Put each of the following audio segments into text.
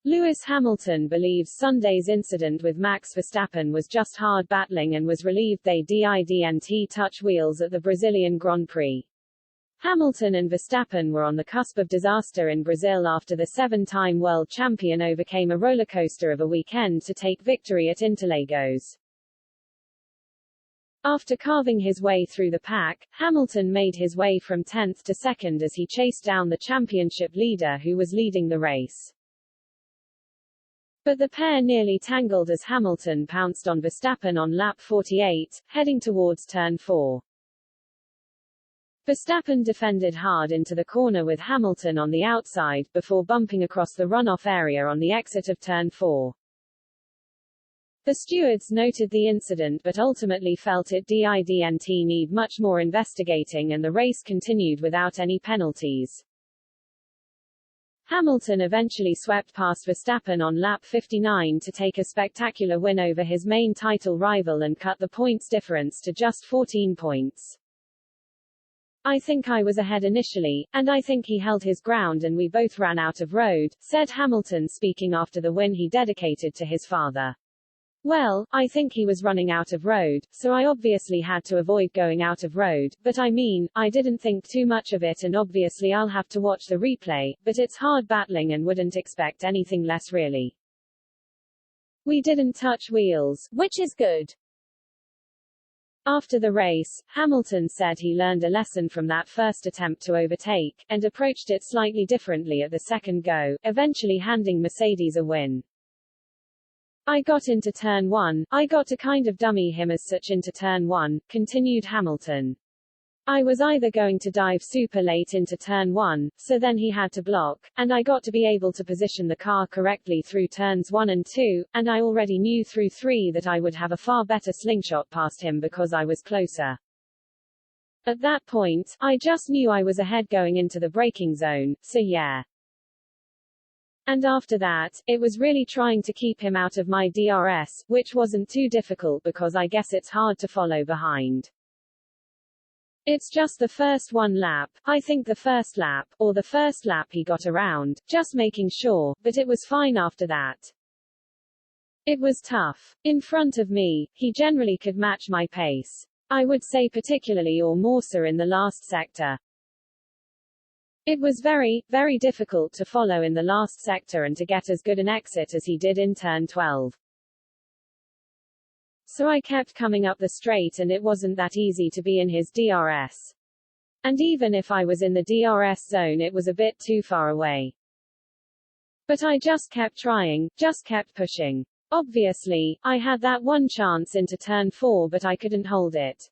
Lewis Hamilton believes Sunday's incident with Max Verstappen was just hard battling and was relieved they didn't touch wheels at the Brazilian Grand Prix. Hamilton and Verstappen were on the cusp of disaster in Brazil after the seven-time world champion overcame a rollercoaster of a weekend to take victory at Interlagos. After carving his way through the pack, Hamilton made his way from 10th to 2nd as he chased down the championship leader who was leading the race. But the pair nearly tangled as Hamilton pounced on Verstappen on lap 48, heading towards turn 4. Verstappen defended hard into the corner with Hamilton on the outside, before bumping across the runoff area on the exit of turn 4. The stewards noted the incident but ultimately felt it didn't need much more investigating and the race continued without any penalties. Hamilton eventually swept past Verstappen on lap 59 to take a spectacular win over his main title rival and cut the points difference to just 14 points. "I think I was ahead initially, and I think he held his ground and we both ran out of road," said Hamilton, speaking after the win he dedicated to his father. "Well, I think he was running out of road, so I obviously had to avoid going out of road, but I mean, I didn't think too much of it and obviously I'll have to watch the replay, but it's hard battling and wouldn't expect anything less really. We didn't touch wheels, which is good." After the race, Hamilton said he learned a lesson from that first attempt to overtake, and approached it slightly differently at the second go, eventually handing Mercedes a win. "I got into turn 1, I got to kind of dummy him as such into turn 1, continued Hamilton. "I was either going to dive super late into turn 1, so then he had to block, and I got to be able to position the car correctly through turns 1 and 2, and I already knew through 3 that I would have a far better slingshot past him because I was closer. At that point, I just knew I was ahead going into the braking zone, so yeah. And after that, it was really trying to keep him out of my DRS, which wasn't too difficult because I guess it's hard to follow behind. It's just the first one lap, I think the first lap, or the first lap he got around, just making sure, but it was fine after that. It was tough. In front of me, he generally could match my pace. I would say particularly or more so in the last sector. It was very, very difficult to follow in the last sector and to get as good an exit as he did in turn 12. So I kept coming up the straight and it wasn't that easy to be in his DRS. And even if I was in the DRS zone it was a bit too far away. But I just kept trying, just kept pushing. Obviously, I had that one chance into turn 4 but I couldn't hold it.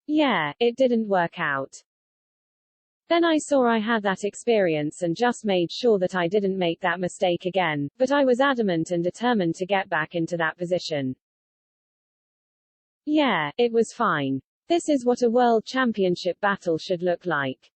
Yeah, it didn't work out. Then I saw I had that experience and just made sure that I didn't make that mistake again, but I was adamant and determined to get back into that position. Yeah, it was fine. This is what a world championship battle should look like.